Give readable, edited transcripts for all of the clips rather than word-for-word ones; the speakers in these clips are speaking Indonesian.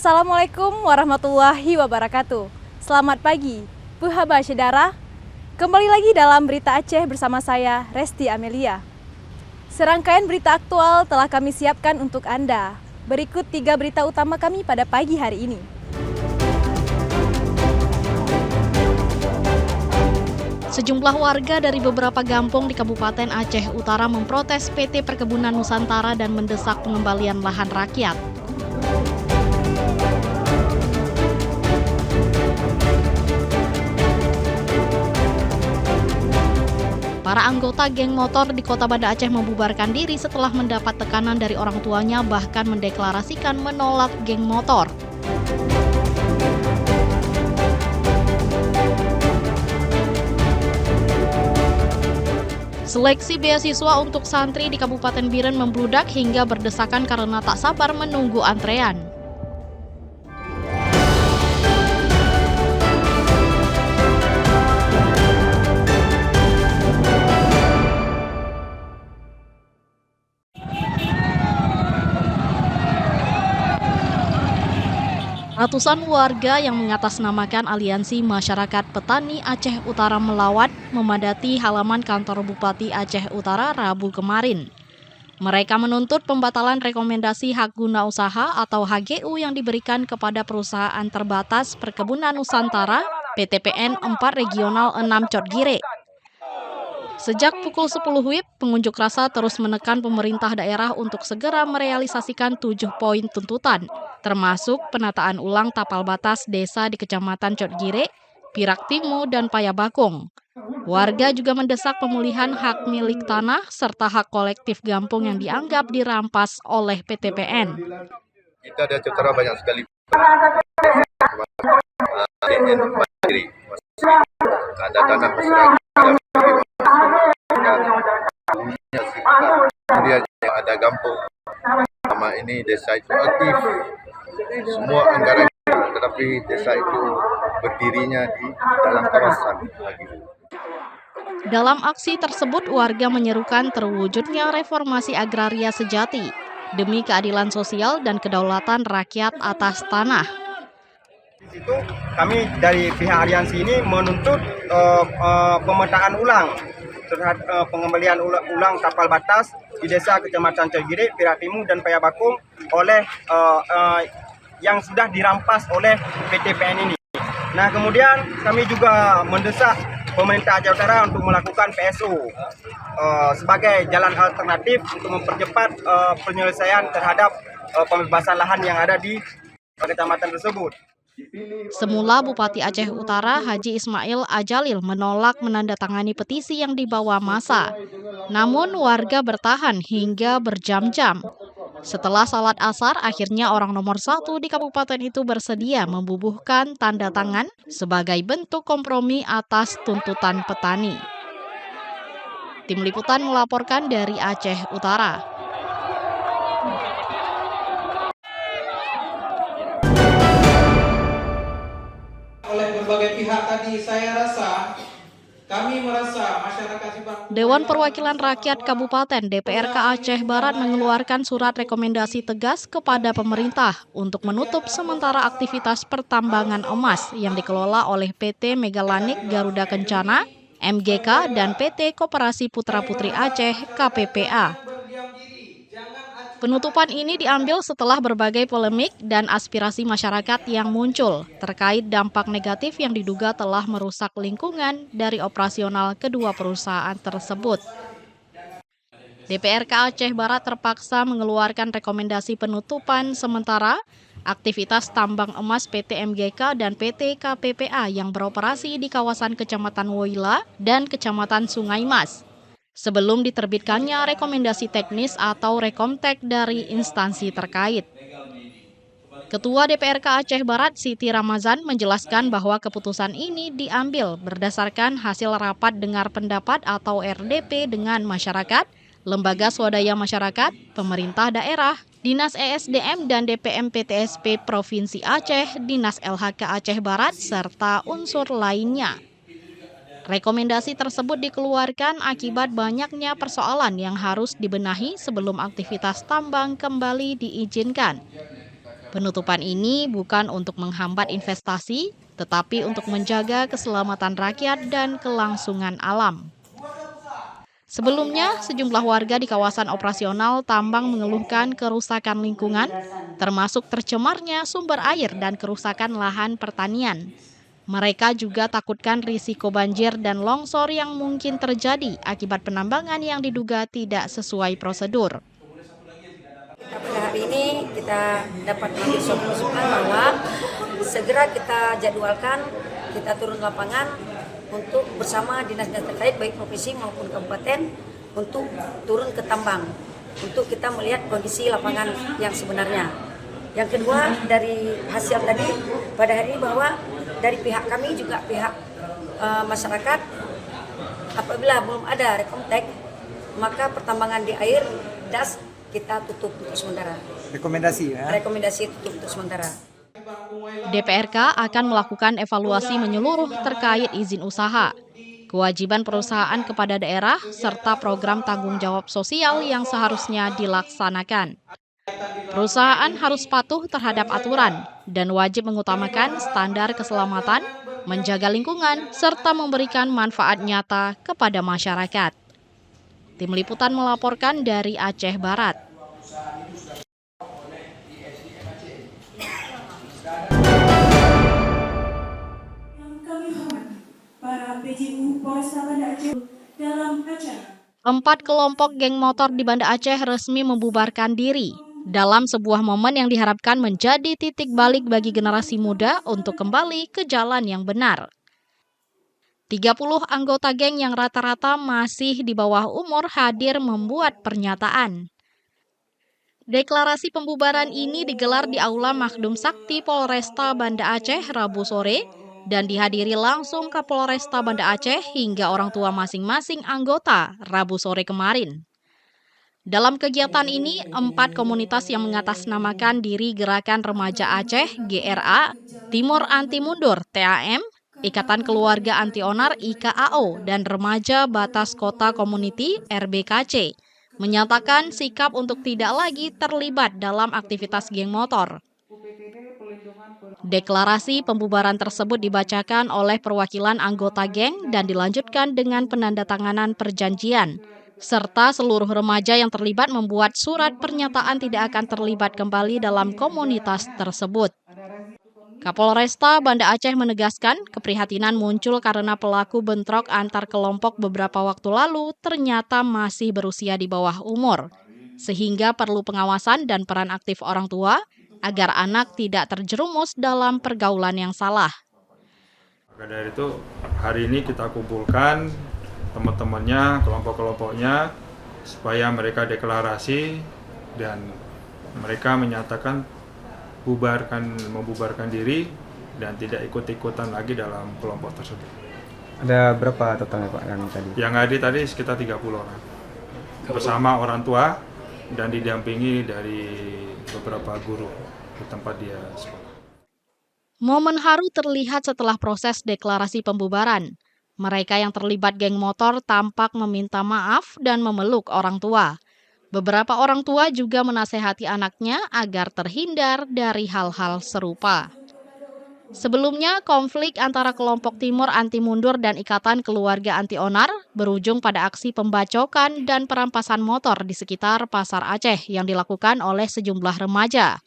Assalamualaikum warahmatullahi wabarakatuh. Selamat pagi, Puhaba Syedara. Kembali lagi dalam Berita Aceh bersama saya, Resti Amelia. Serangkaian berita aktual telah kami siapkan untuk Anda. Berikut 3 berita utama kami pada pagi hari ini. Sejumlah warga dari beberapa kampung di Kabupaten Aceh Utara memprotes PT Perkebunan Nusantara dan mendesak pengembalian lahan rakyat. Para anggota geng motor di Kota Banda Aceh membubarkan diri setelah mendapat tekanan dari orang tuanya, bahkan mendeklarasikan menolak geng motor. Seleksi beasiswa untuk santri di Kabupaten Biren membludak hingga berdesakan karena tak sabar menunggu antrean. Ratusan warga yang mengatasnamakan Aliansi Masyarakat Petani Aceh Utara Melawat memadati halaman kantor Bupati Aceh Utara Rabu kemarin. Mereka menuntut pembatalan rekomendasi hak guna usaha atau HGU yang diberikan kepada perusahaan terbatas Perkebunan Nusantara PTPN 4 Regional 6 Cotgire. Sejak pukul 10 WIB, pengunjuk rasa terus menekan pemerintah daerah untuk segera merealisasikan 7 poin tuntutan, termasuk penataan ulang tapal batas desa di Kecamatan Cotgire, Pirak Timu, dan Payabakung. Warga juga mendesak pemulihan hak milik tanah serta hak kolektif kampung yang dianggap dirampas oleh PTPN. Kita ada cetera banyak sekali. Ada tanah masyarakat. Kemudian ada kampung. Selama ini desa itu aktif. Semua anggaran, tetapi desa itu berdirinya di dalam kawasan. Dalam aksi tersebut, warga menyerukan terwujudnya reformasi agraria sejati demi keadilan sosial dan kedaulatan rakyat atas tanah. Di situ kami dari pihak aliansi ini menuntut pemetaan ulang terhadap pengembalian ulang tapal batas di desa Kecamatan Cotgire, Pirak Timu, dan Payabakung oleh yang sudah dirampas oleh PTPN ini. Nah, kemudian kami juga mendesak pemerintah Aceh Utara untuk melakukan PSO sebagai jalan alternatif untuk mempercepat penyelesaian terhadap pembebasan lahan yang ada di kecamatan tersebut. Semula Bupati Aceh Utara Haji Ismail Ajalil menolak menandatangani petisi yang dibawa massa. Namun warga bertahan hingga berjam-jam. Setelah salat asar, akhirnya orang nomor 1 di kabupaten itu bersedia membubuhkan tanda tangan sebagai bentuk kompromi atas tuntutan petani. Tim Liputan melaporkan dari Aceh Utara. Oleh berbagai pihak tadi, saya rasa kami merasa masyarakat Dewan Perwakilan Rakyat Kabupaten DPRK Aceh Barat mengeluarkan surat rekomendasi tegas kepada pemerintah untuk menutup sementara aktivitas pertambangan emas yang dikelola oleh PT Megalanik Garuda Kencana, MGK, dan PT Koperasi Putra Putri Aceh KPPA. Penutupan ini diambil setelah berbagai polemik dan aspirasi masyarakat yang muncul terkait dampak negatif yang diduga telah merusak lingkungan dari operasional kedua perusahaan tersebut. DPRK Aceh Barat terpaksa mengeluarkan rekomendasi penutupan sementara aktivitas tambang emas PT MGK dan PT KPPA yang beroperasi di kawasan Kecamatan Woila dan Kecamatan Sungai Mas, sebelum diterbitkannya rekomendasi teknis atau rekomtek dari instansi terkait. Ketua DPRK Aceh Barat Siti Ramazan menjelaskan bahwa keputusan ini diambil berdasarkan hasil rapat dengar pendapat atau RDP dengan masyarakat, lembaga swadaya masyarakat, pemerintah daerah, Dinas ESDM dan DPM PTSP Provinsi Aceh, Dinas LHK Aceh Barat, serta unsur lainnya. Rekomendasi tersebut dikeluarkan akibat banyaknya persoalan yang harus dibenahi sebelum aktivitas tambang kembali diizinkan. Penutupan ini bukan untuk menghambat investasi, tetapi untuk menjaga keselamatan rakyat dan kelangsungan alam. Sebelumnya, sejumlah warga di kawasan operasional tambang mengeluhkan kerusakan lingkungan, termasuk tercemarnya sumber air dan kerusakan lahan pertanian. Mereka juga takutkan risiko banjir dan longsor yang mungkin terjadi akibat penambangan yang diduga tidak sesuai prosedur. Pada hari ini kita dapat mengambil suatu kesimpulan bahwa segera kita jadwalkan, kita turun lapangan untuk bersama dinas-dinas terkait baik provinsi maupun kabupaten untuk turun ke tambang untuk kita melihat kondisi lapangan yang sebenarnya. Yang kedua, dari hasil tadi pada hari ini bahwa dari pihak kami juga pihak masyarakat apabila belum ada rekomtek maka pertambangan di air das kita tutup untuk sementara. Rekomendasi tutup untuk sementara. DPRK akan melakukan evaluasi menyeluruh terkait izin usaha, kewajiban perusahaan kepada daerah, serta program tanggung jawab sosial yang seharusnya dilaksanakan. Perusahaan harus patuh terhadap aturan dan wajib mengutamakan standar keselamatan, menjaga lingkungan, serta memberikan manfaat nyata kepada masyarakat. Tim Liputan melaporkan dari Aceh Barat. Para PJU Polresta Banda Aceh dalam acara 4 kelompok geng motor di Banda Aceh resmi membubarkan diri dalam sebuah momen yang diharapkan menjadi titik balik bagi generasi muda untuk kembali ke jalan yang benar. 30 anggota geng yang rata-rata masih di bawah umur hadir membuat pernyataan. Deklarasi pembubaran ini digelar di Aula Makdum Sakti Polresta Banda Aceh Rabu sore dan dihadiri langsung Kapolresta Banda Aceh hingga orang tua masing-masing anggota Rabu sore kemarin. Dalam kegiatan ini, 4 komunitas yang mengatasnamakan diri Gerakan Remaja Aceh GRA, Timur Anti Mundur TAM, Ikatan Keluarga Anti Onar IKAO, dan Remaja Batas Kota Community RBKC, menyatakan sikap untuk tidak lagi terlibat dalam aktivitas geng motor. Deklarasi pembubaran tersebut dibacakan oleh perwakilan anggota geng dan dilanjutkan dengan penandatanganan perjanjian, serta seluruh remaja yang terlibat membuat surat pernyataan tidak akan terlibat kembali dalam komunitas tersebut. Kapolresta Banda Aceh menegaskan keprihatinan muncul karena pelaku bentrok antar kelompok beberapa waktu lalu ternyata masih berusia di bawah umur, sehingga perlu pengawasan dan peran aktif orang tua agar anak tidak terjerumus dalam pergaulan yang salah. Maka dari itu, hari ini kita kumpulkan teman-temannya, kelompok-kelompoknya, supaya mereka deklarasi dan mereka menyatakan membubarkan diri dan tidak ikut-ikutan lagi dalam kelompok tersebut. Ada berapa totalnya Pak yang tadi? Yang hadir tadi sekitar 30 orang. Bersama orang tua dan didampingi dari beberapa guru di tempat dia sekolah. Momen haru terlihat setelah proses deklarasi pembubaran. Mereka yang terlibat geng motor tampak meminta maaf dan memeluk orang tua. Beberapa orang tua juga menasehati anaknya agar terhindar dari hal-hal serupa. Sebelumnya, konflik antara kelompok Timur Anti Mundur dan Ikatan Keluarga Anti Onar berujung pada aksi pembacokan dan perampasan motor di sekitar Pasar Aceh yang dilakukan oleh sejumlah remaja.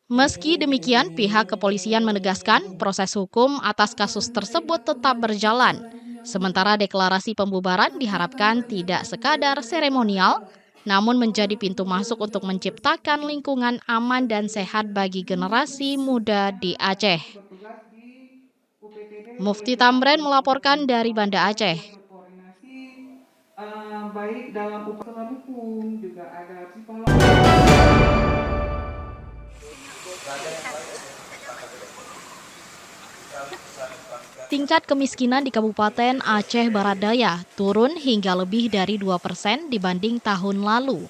Meski demikian, pihak kepolisian menegaskan proses hukum atas kasus tersebut tetap berjalan. Sementara deklarasi pembubaran diharapkan tidak sekadar seremonial, namun menjadi pintu masuk untuk menciptakan lingkungan aman dan sehat bagi generasi muda di Aceh. Mufti Tamrin melaporkan dari Banda Aceh. baik dalam upaya hukum juga ada psikolog. Tingkat kemiskinan di Kabupaten Aceh Barat Daya turun hingga lebih dari 2% dibanding tahun lalu.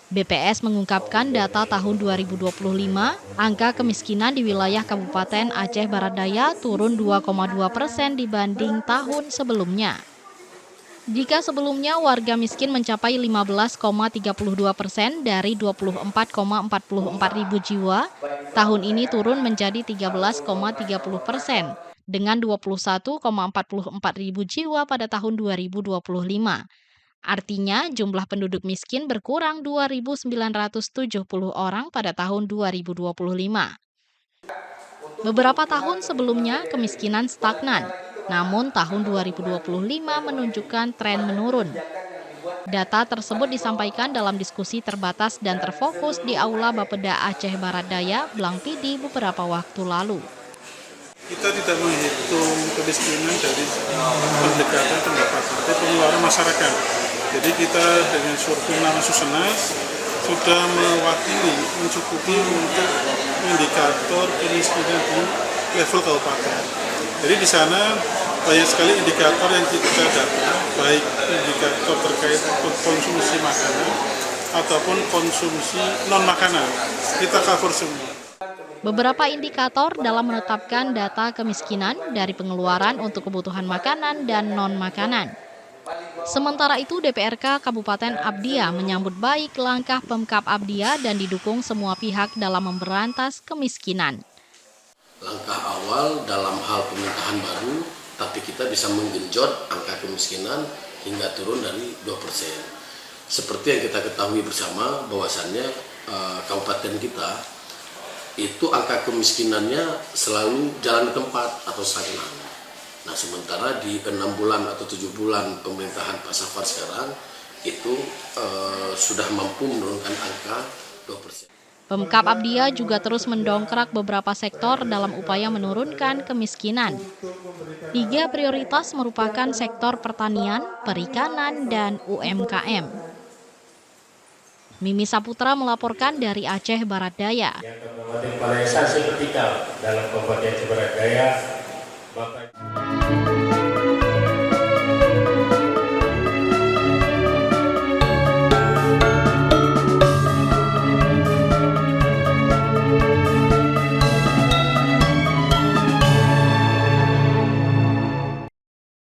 BPS mengungkapkan data tahun 2025, angka kemiskinan di wilayah Kabupaten Aceh Barat Daya turun 2,2% dibanding tahun sebelumnya. Jika sebelumnya warga miskin mencapai 15,32% dari 24,44 ribu jiwa, tahun ini turun menjadi 13,30% dengan 21,44 ribu jiwa pada tahun 2025. Artinya jumlah penduduk miskin berkurang 2.970 orang pada tahun 2025. Beberapa tahun sebelumnya kemiskinan stagnan. Namun tahun 2025 menunjukkan tren menurun. Data tersebut disampaikan dalam diskusi terbatas dan terfokus di Aula Bapeda Aceh Barat Daya, Blangpidi beberapa waktu lalu. Kita tidak menghitung kemiskinan dari pendekatan pendapatan, tapi pengeluaran masyarakat. Jadi kita dengan survei Susenas sudah mewakili, mencukupi untuk indikator kemiskinan di level kabupaten. Jadi di sana banyak sekali indikator yang kita data, baik indikator terkait konsumsi makanan ataupun konsumsi non-makanan. Kita cover semua. Beberapa indikator dalam menetapkan data kemiskinan dari pengeluaran untuk kebutuhan makanan dan non-makanan. Sementara itu, DPRK Kabupaten Abdia menyambut baik langkah Pemkab Abdia dan didukung semua pihak dalam memberantas kemiskinan. Langkah awal dalam hal pemerintahan baru, tapi kita bisa menggenjot angka kemiskinan hingga turun dari 2%. Seperti yang kita ketahui bersama bahwasannya kabupaten kita itu angka kemiskinannya selalu jalan ke 4 atau stagnan. Nah, sementara di 6 bulan atau 7 bulan pemerintahan Pak Safar sekarang itu sudah mampu menurunkan angka 2%. Pemkab Abdia juga terus mendongkrak beberapa sektor dalam upaya menurunkan kemiskinan. 3 prioritas merupakan sektor pertanian, perikanan, dan UMKM. Mimi Saputra melaporkan dari Aceh Barat Daya. Yang Kabupaten Palayasan seperti dalam Kabupaten Aceh Barat Daya, Bapak